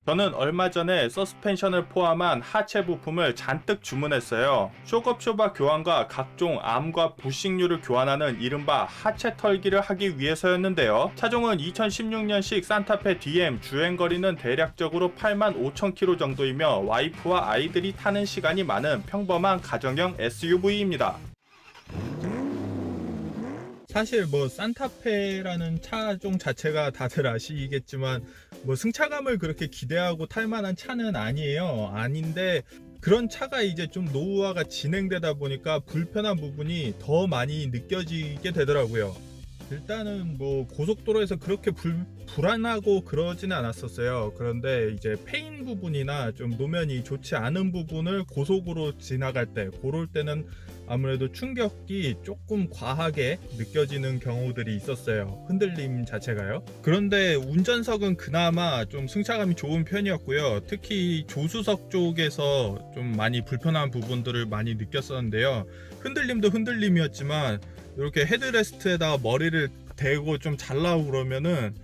저는 얼마 전에 서스펜션을 포함한 하체 부품을 잔뜩 주문했어요. 쇼겁쇼바 교환과 각종 암과 부식류를 교환하는 이른바 하체 털기를 하기 위해서였는데요. 차종은 2016년식 산타페 DM, 주행거리는 대략적으로 85,000km 정도이며 와이프와 아이들이 타는 시간이 많은 평범한 가정형 SUV입니다. 사실 뭐 산타페라는 차종 자체가 다들 아시겠지만 뭐 승차감을 그렇게 기대하고 탈 만한 차는 아니에요. 아닌데 그런 차가 이제 좀 노후화가 진행되다 보니까 불편한 부분이 더 많이 느껴지게 되더라고요. 일단은 뭐 고속도로에서 그렇게 불안하고 그러지는 않았었어요. 그런데 이제 페인 부분이나 좀 노면이 좋지 않은 부분을 고속으로 지나갈 때, 그럴 때는 아무래도 충격이 조금 과하게 느껴지는 경우들이 있었어요. 흔들림 자체가요. 그런데 운전석은 그나마 좀 승차감이 좋은 편이었고요. 특히 조수석 쪽에서 좀 많이 불편한 부분들을 많이 느꼈었는데요. 흔들림도 흔들림이었지만 이렇게 헤드레스트에다가 머리를 대고 좀 잘라고 그러면은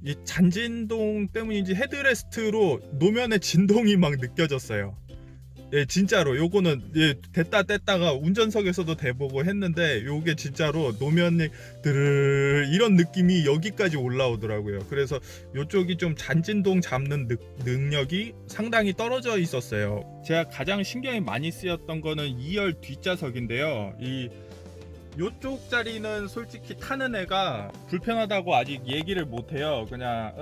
이 잔진동 때문인지 헤드레스트로 노면의 진동이 막 느껴졌어요. 예, 진짜로 요거는 예, 됐다 뗐다가 운전석에서도 대보고 했는데 요게 진짜로 노면이 드르르 이런 느낌이 여기까지 올라오더라고요. 그래서 요쪽이 좀 잔진동 잡는 능력이 상당히 떨어져 있었어요. 제가 가장 신경이 많이 쓰였던 거는 2열 뒷좌석인데요. 요쪽 자리는 솔직히 타는 애가 불편하다고 아직 얘기를 못해요. 그냥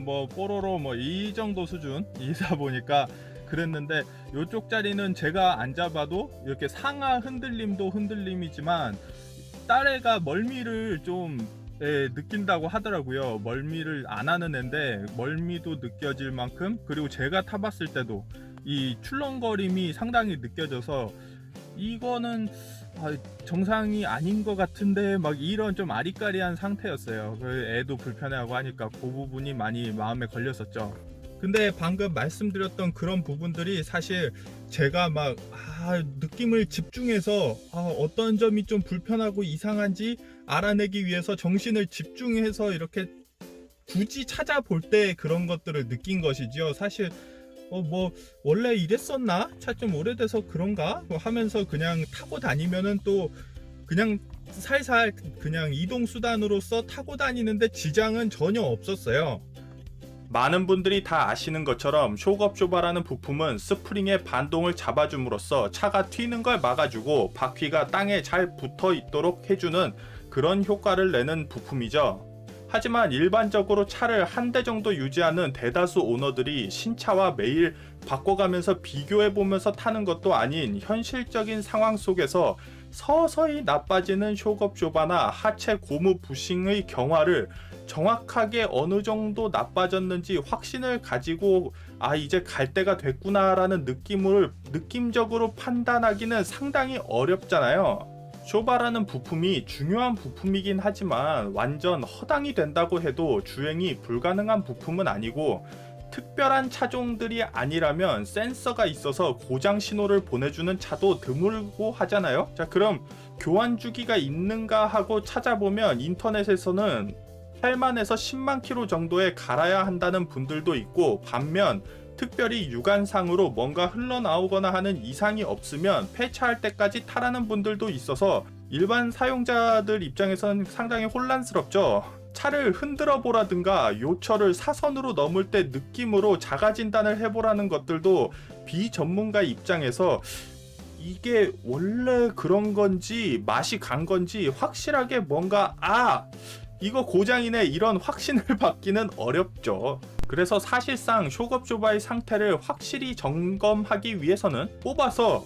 뭐 뽀로로 뭐 이 정도 수준이다 보니까 그랬는데, 요쪽 자리는 제가 앉아봐도 이렇게 상하 흔들림도 흔들림이지만 딸애가 멀미를 좀 느낀다고 하더라고요. 멀미를 안 하는 애인데 멀미도 느껴질 만큼, 그리고 제가 타봤을 때도 이 출렁거림이 상당히 느껴져서 이거는 정상이 아닌 것 같은데 막 이런 좀 아리까리한 상태였어요. 애도 불편해하고 하니까 그 부분이 많이 마음에 걸렸었죠. 근데 방금 말씀드렸던 그런 부분들이 사실 제가 막 느낌을 집중해서 어떤 점이 좀 불편하고 이상한지 알아내기 위해서 정신을 집중해서 이렇게 굳이 찾아볼 때 그런 것들을 느낀 것이지요. 사실 뭐 원래 이랬었나? 차 좀 오래돼서 그런가? 뭐 하면서 그냥 타고 다니면은 또 그냥 살살 그냥 이동 수단으로서 타고 다니는데 지장은 전혀 없었어요. 많은 분들이 다 아시는 것처럼 쇼겁쇼바라는 부품은 스프링의 반동을 잡아줌으로써 차가 튀는 걸 막아주고 바퀴가 땅에 잘 붙어 있도록 해주는 그런 효과를 내는 부품이죠. 하지만 일반적으로 차를 한 대 정도 유지하는 대다수 오너들이 신차와 매일 바꿔가면서 비교해보면서 타는 것도 아닌 현실적인 상황 속에서 서서히 나빠지는 쇼겁쇼바나 하체 고무 부싱의 경화를 정확하게 어느 정도 나빠졌는지 확신을 가지고 이제 갈 때가 됐구나라는 느낌을 느낌적으로 판단하기는 상당히 어렵잖아요. 쇼바라는 부품이 중요한 부품이긴 하지만 완전 허당이 된다고 해도 주행이 불가능한 부품은 아니고, 특별한 차종들이 아니라면 센서가 있어서 고장 신호를 보내주는 차도 드물고 하잖아요. 자, 그럼 교환 주기가 있는가 하고 찾아보면 인터넷에서는 8만에서 10만 킬로 정도에 갈아야 한다는 분들도 있고, 반면 특별히 유관상으로 뭔가 흘러나오거나 하는 이상이 없으면 폐차할 때까지 타라는 분들도 있어서 일반 사용자들 입장에서는 상당히 혼란스럽죠. 차를 흔들어 보라든가 요철을 사선으로 넘을 때 느낌으로 자가 진단을 해보라는 것들도 비전문가 입장에서 이게 원래 그런 건지 맛이 간 건지 확실하게 뭔가 이거 고장이네 이런 확신을 받기는 어렵죠. 그래서 사실상 쇼겁쇼바의 상태를 확실히 점검하기 위해서는 뽑아서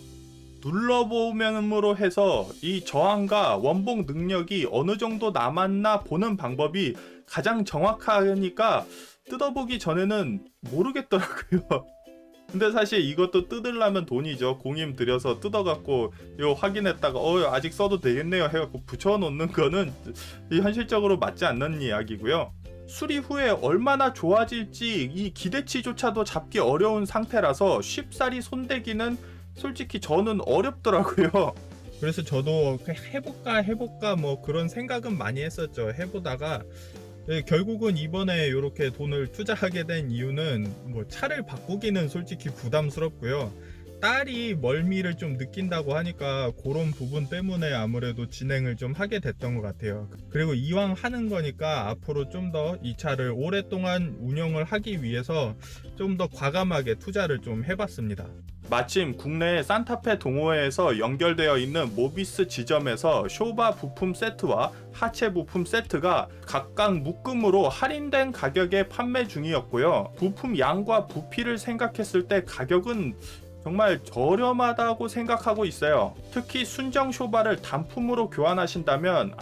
눌러보면으로 해서 이 저항과 원복 능력이 어느 정도 남았나 보는 방법이 가장 정확하니까 뜯어보기 전에는 모르겠더라고요. 근데 사실 이것도 뜯으려면 돈이죠. 공임 들여서 뜯어갖고 이거 확인했다가 아직 써도 되겠네요 해갖고 붙여놓는 거는 현실적으로 맞지 않는 이야기고요. 수리 후에 얼마나 좋아질지 이 기대치조차도 잡기 어려운 상태라서 쉽사리 손대기는 솔직히 저는 어렵더라고요. 그래서 저도 해볼까 뭐 그런 생각은 많이 했었죠. 해보다가 결국은 이번에 이렇게 돈을 투자하게 된 이유는 뭐 차를 바꾸기는 솔직히 부담스럽고요. 딸이 멀미를 좀 느낀다고 하니까 그런 부분 때문에 아무래도 진행을 좀 하게 됐던 것 같아요. 그리고 이왕 하는 거니까 앞으로 좀 더 이 차를 오랫동안 운영을 하기 위해서 좀 더 과감하게 투자를 좀 해봤습니다. 마침 국내 산타페 동호회에서 연결되어 있는 모비스 지점에서 쇼바 부품 세트와 하체 부품 세트가 각각 묶음으로 할인된 가격에 판매 중이었고요. 부품 양과 부피를 생각했을 때 가격은 정말 저렴하다고 생각하고 있어요. 특히 순정 쇼바를 단품으로 교환하신다면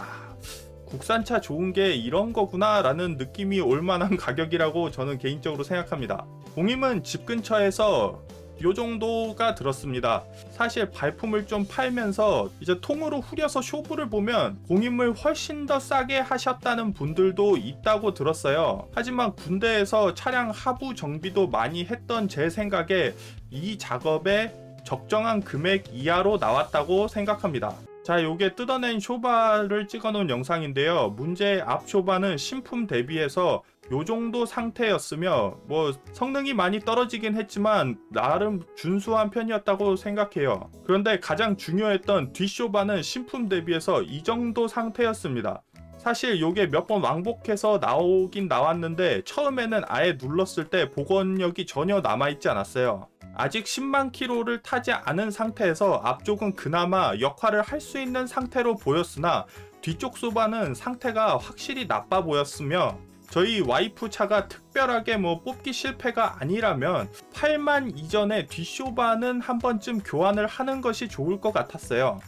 국산차 좋은 게 이런 거구나 라는 느낌이 올 만한 가격이라고 저는 개인적으로 생각합니다. 공임은 집 근처에서 요 정도가 들었습니다. 사실 발품을 좀 팔면서 이제 통으로 후려서 쇼부를 보면 공임을 훨씬 더 싸게 하셨다는 분들도 있다고 들었어요. 하지만 군대에서 차량 하부 정비도 많이 했던 제 생각에 이 작업에 적정한 금액 이하로 나왔다고 생각합니다. 자, 요게 뜯어낸 쇼바를 찍어놓은 영상인데요. 문제의 앞 쇼바는 신품 대비해서 요 정도 상태였으며 뭐 성능이 많이 떨어지긴 했지만 나름 준수한 편이었다고 생각해요. 그런데 가장 중요했던 뒷쇼바는 신품 대비해서 이 정도 상태였습니다. 사실 요게 몇 번 왕복해서 나오긴 나왔는데 처음에는 아예 눌렀을 때 복원력이 전혀 남아있지 않았어요. 아직 10만 킬로를 타지 않은 상태에서 앞쪽은 그나마 역할을 할 수 있는 상태로 보였으나 뒤쪽 소바는 상태가 확실히 나빠 보였으며 저희 와이프 차가 특별하게 뭐 뽑기 실패가 아니라면 8만 이전에 뒷쇼바는 한 번쯤 교환을 하는 것이 좋을 것 같았어요.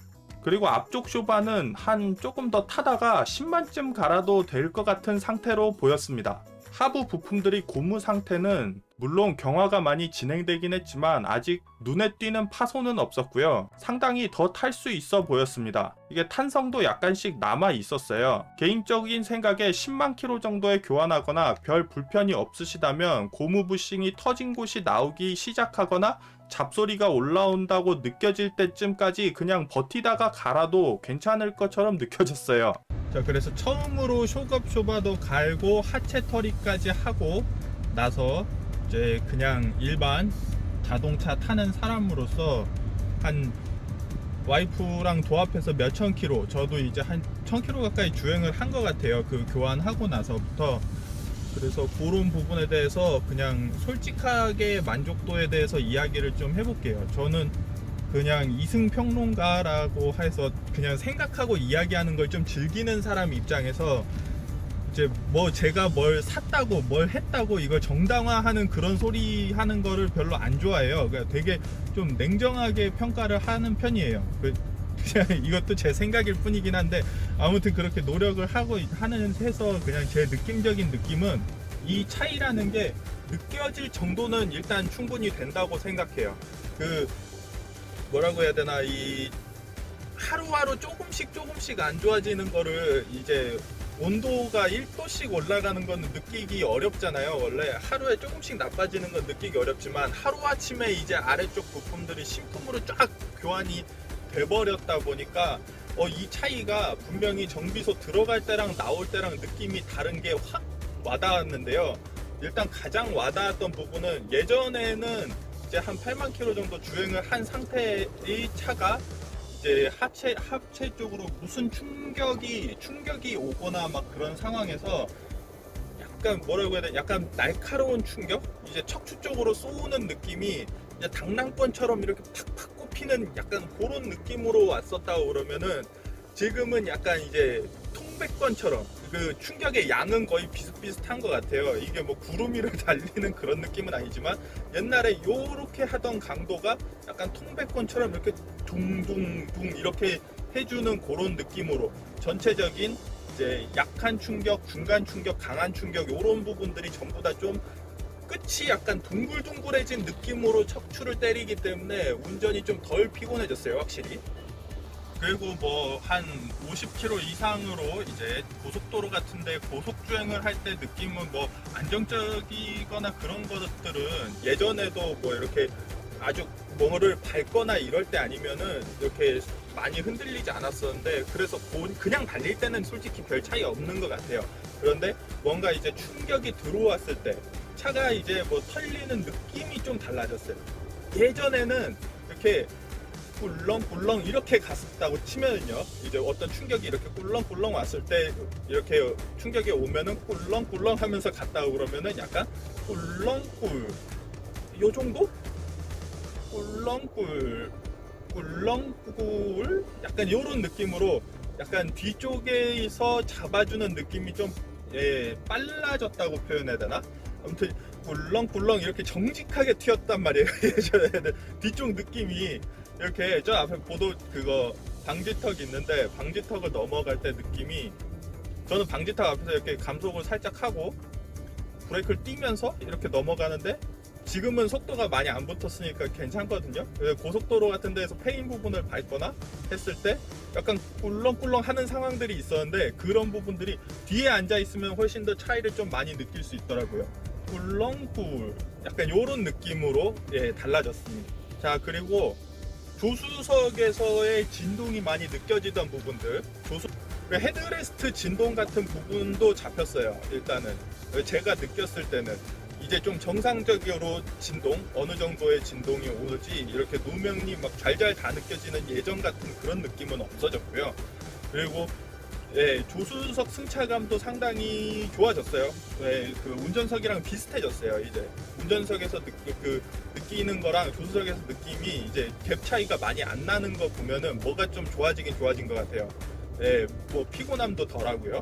그리고 앞쪽 쇼바는 한 조금 더 타다가 10만쯤 갈아도 될 것 같은 상태로 보였습니다. 하부 부품들이 고무 상태는 물론 경화가 많이 진행되긴 했지만 아직 눈에 띄는 파손은 없었고요. 상당히 더 탈 수 있어 보였습니다. 이게 탄성도 약간씩 남아 있었어요. 개인적인 생각에 10만 킬로 정도에 교환하거나 별 불편이 없으시다면 고무 부싱이 터진 곳이 나오기 시작하거나 잡소리가 올라온다고 느껴질 때쯤까지 그냥 버티다가 갈아도 괜찮을 것처럼 느껴졌어요. 자, 그래서 처음으로 쇼급 쇼바도 갈고 하체 터리까지 하고 나서 이제 그냥 일반 자동차 타는 사람으로서 한 와이프랑 도합해서 몇천 킬로, 저도 이제 한 1000킬로 가까이 주행을 한 것 같아요. 그 교환하고 나서부터. 그래서 그런 부분에 대해서 그냥 솔직하게 만족도에 대해서 이야기를 좀 해볼게요. 저는 그냥 이승평론가라고 해서 그냥 생각하고 이야기하는 걸 좀 즐기는 사람 입장에서 이제 뭐 제가 뭘 샀다고 뭘 했다고 이걸 정당화하는 그런 소리 하는 거를 별로 안 좋아해요. 그러니까 되게 좀 냉정하게 평가를 하는 편이에요. 그냥 이것도 제 생각일 뿐이긴 한데 아무튼 그렇게 노력을 하고 하는 해서 그냥 제 느낌적인 느낌은 이 차이라는 게 느껴질 정도는 일단 충분히 된다고 생각해요. 뭐라고 해야 되나, 이 하루하루 조금씩 안 좋아지는 거를 이제 온도가 1도씩 올라가는 건 느끼기 어렵잖아요. 원래 하루에 조금씩 나빠지는 건 느끼기 어렵지만 하루아침에 이제 아래쪽 부품들이 신품으로 쫙 교환이 돼버렸다 보니까 이 차이가 분명히 정비소 들어갈 때랑 나올 때랑 느낌이 다른 게 확 와닿았는데요. 일단 가장 와닿았던 부분은 예전에는 이제 한 8만 킬로 정도 주행을 한 상태의 차가 이제 하체 쪽으로 무슨 충격이 오거나 막 그런 상황에서 약간 뭐라고 해야 돼? 약간 날카로운 충격? 이제 척추 쪽으로 쏘는 느낌이 이제 당랑권처럼 이렇게 팍팍 꼽히는 약간 그런 느낌으로 왔었다고 그러면은 지금은 약간 이제 통백권처럼 그 충격의 양은 거의 비슷비슷한 것 같아요. 이게 뭐 구름 위를 달리는 그런 느낌은 아니지만 옛날에 요렇게 하던 강도가 약간 통백권처럼 이렇게 둥둥둥 이렇게 해주는 그런 느낌으로 전체적인 이제 약한 충격, 중간 충격, 강한 충격 이런 부분들이 전부 다 좀 끝이 약간 둥글둥글해진 느낌으로 척추를 때리기 때문에 운전이 좀 덜 피곤해졌어요, 확실히. 그리고 뭐 한 50km 이상으로 이제 고속도로 같은데 고속 주행을 할 때 느낌은 뭐 안정적이거나 그런 것들은 예전에도 뭐 이렇게 아주 뭐를 밟거나 이럴 때 아니면은 이렇게 많이 흔들리지 않았었는데, 그래서 그냥 달릴 때는 솔직히 별 차이 없는 것 같아요. 그런데 뭔가 이제 충격이 들어왔을 때 차가 이제 뭐 털리는 느낌이 좀 달라졌어요. 예전에는 이렇게 꿀렁꿀렁 이렇게 갔다고 치면은요, 이제 어떤 충격이 이렇게 꿀렁꿀렁 왔을 때 이렇게 충격이 오면은 꿀렁꿀렁 하면서 갔다고 그러면은 약간 꿀렁꿀 요 정도? 꿀렁꿀 꿀렁꿀 약간 요런 느낌으로 약간 뒤쪽에서 잡아주는 느낌이 좀 빨라졌다고 표현해야 되나? 아무튼 꿀렁꿀렁 이렇게 정직하게 튀었단 말이에요. 예전에는 뒤쪽 느낌이 이렇게 저 앞에 보도 그거 방지턱 있는데 방지턱을 넘어갈 때 느낌이, 저는 방지턱 앞에서 이렇게 감속을 살짝 하고 브레이크를 띄면서 이렇게 넘어가는데, 지금은 속도가 많이 안 붙었으니까 괜찮거든요. 고속도로 같은 데에서 페인 부분을 밟거나 했을 때 약간 꿀렁꿀렁 하는 상황들이 있었는데, 그런 부분들이 뒤에 앉아 있으면 훨씬 더 차이를 좀 많이 느낄 수 있더라고요. 꿀렁꿀 약간 요런 느낌으로 달라졌습니다. 자, 그리고 조수석에서의 진동이 많이 느껴지던 부분들, 헤드레스트 진동 같은 부분도 잡혔어요. 일단은 제가 느꼈을 때는 이제 좀 정상적으로 진동, 어느 정도의 진동이 오지 이렇게 누명이 막 잘잘 다 느껴지는 예전 같은 그런 느낌은 없어졌고요. 그리고 조수석 승차감도 상당히 좋아졌어요. 그 운전석이랑 비슷해졌어요. 이제 운전석에서 느끼는 거랑 조수석에서 느낌이 이제 갭 차이가 많이 안 나는 거 보면은 뭐가 좀 좋아진 것 같아요. 뭐 피곤함도 덜하고요.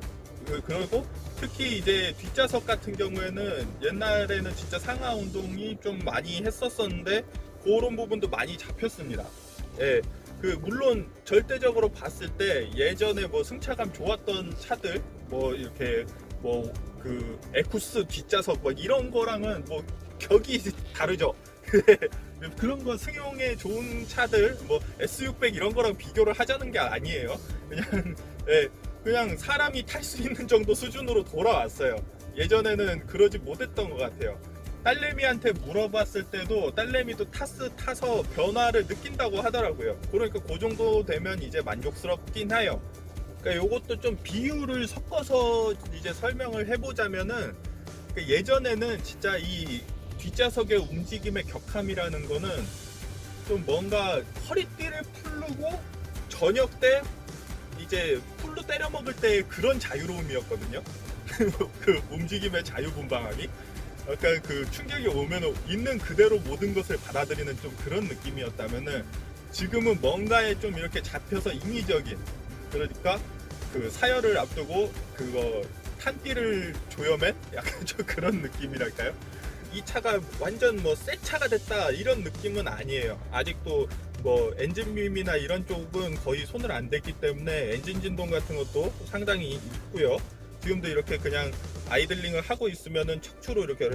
그리고 특히 이제 뒷좌석 같은 경우에는 옛날에는 진짜 상하 운동이 좀 많이 했었었는데 그런 부분도 많이 잡혔습니다. 물론 절대적으로 봤을 때 예전에 뭐 승차감 좋았던 차들 뭐 이렇게 뭐 그 에쿠스 뒷좌석 뭐 이런 거랑은 뭐 격이 다르죠. 그런 거 승용에 좋은 차들 뭐 S600 이런 거랑 비교를 하자는 게 아니에요. 그냥 사람이 탈 수 있는 정도 수준으로 돌아왔어요. 예전에는 그러지 못했던 것 같아요. 딸내미한테 물어봤을 때도 딸내미도 타서 변화를 느낀다고 하더라고요. 그러니까 그 정도 되면 이제 만족스럽긴 해요. 그러니까 요것도 좀 비율을 섞어서 이제 설명을 해보자면은, 예전에는 진짜 이 뒷좌석의 움직임의 격함이라는 거는 좀 뭔가 허리띠를 풀르고 저녁 때 이제 풀로 때려 먹을 때 그런 자유로움이었거든요. 그 움직임의 자유분방함이, 약간 그 충격이 오면 있는 그대로 모든 것을 받아들이는 좀 그런 느낌이었다면은, 지금은 뭔가에 좀 이렇게 잡혀서 인위적인, 그러니까 그 사열을 앞두고 그거 탄띠를 조여맨 약간 좀 그런 느낌이랄까요? 이 차가 완전 뭐 새 차가 됐다 이런 느낌은 아니에요. 아직도 뭐 엔진빔이나 이런 쪽은 거의 손을 안 댔기 때문에 엔진 진동 같은 것도 상당히 있고요. 지금도 이렇게 그냥 아이들링을 하고 있으면은 척추로 이렇게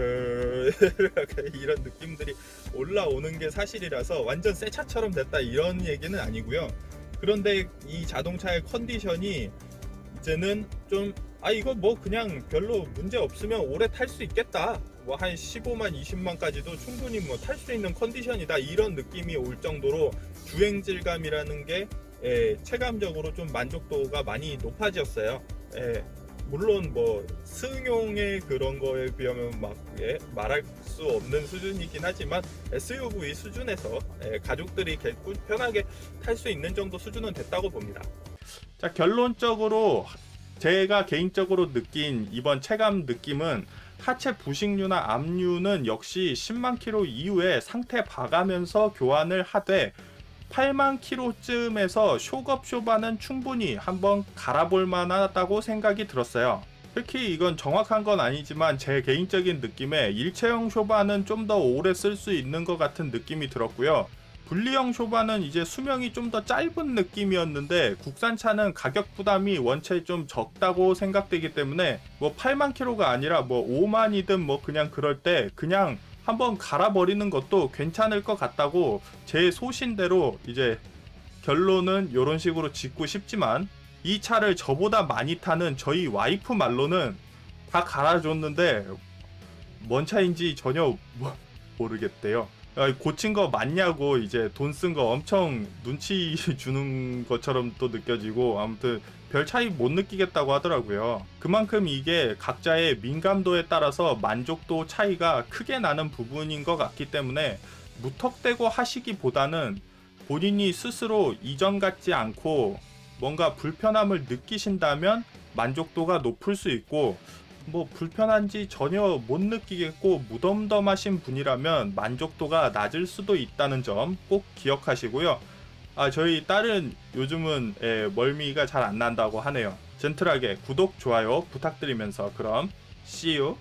이런 느낌들이 올라오는 게 사실이라서 완전 새 차처럼 됐다 이런 얘기는 아니고요. 그런데 이 자동차의 컨디션이 이제는 좀 이거 뭐 그냥 별로 문제 없으면 오래 탈 수 있겠다, 뭐 한 15만 20만까지도 충분히 뭐 탈 수 있는 컨디션이다 이런 느낌이 올 정도로 주행 질감이라는 게 체감적으로 좀 만족도가 많이 높아졌어요. 물론 뭐 승용의 그런 거에 비하면 막 말할 수 없는 수준이긴 하지만 SUV 수준에서 가족들이 편하게 탈 수 있는 정도 수준은 됐다고 봅니다. 자, 결론적으로 제가 개인적으로 느낀 이번 체감 느낌은, 하체 부식류나 압류는 역시 10만 킬로 이후에 상태 봐가면서 교환을 하되 8만 킬로쯤에서 쇼업 쇼바는 충분히 한번 갈아볼 만하다고 생각이 들었어요. 특히 이건 정확한 건 아니지만 제 개인적인 느낌에 일체형 쇼바는 좀 더 오래 쓸 수 있는 것 같은 느낌이 들었고요. 분리형 쇼바는 이제 수명이 좀 더 짧은 느낌이었는데, 국산차는 가격 부담이 원체 좀 적다고 생각되기 때문에 뭐 8만 킬로가 아니라 뭐 5만이든 뭐 그냥 그럴 때 그냥 한번 갈아버리는 것도 괜찮을 것 같다고 제 소신대로 이제 결론은 이런 식으로 짓고 싶지만, 이 차를 저보다 많이 타는 저희 와이프 말로는 다 갈아줬는데 뭔 차인지 전혀 모르겠대요. 고친 거 맞냐고 이제 돈 쓴 거 엄청 눈치 주는 것처럼 또 느껴지고, 아무튼 별 차이 못 느끼겠다고 하더라고요. 그만큼 이게 각자의 민감도에 따라서 만족도 차이가 크게 나는 부분인 것 같기 때문에 무턱대고 하시기보다는 본인이 스스로 이전 같지 않고 뭔가 불편함을 느끼신다면 만족도가 높을 수 있고, 뭐 불편한지 전혀 못 느끼겠고 무덤덤하신 분이라면 만족도가 낮을 수도 있다는 점 꼭 기억하시고요. 저희 딸은 요즘은 멀미가 잘 안 난다고 하네요. 젠틀하게 구독, 좋아요 부탁드리면서 그럼 see you.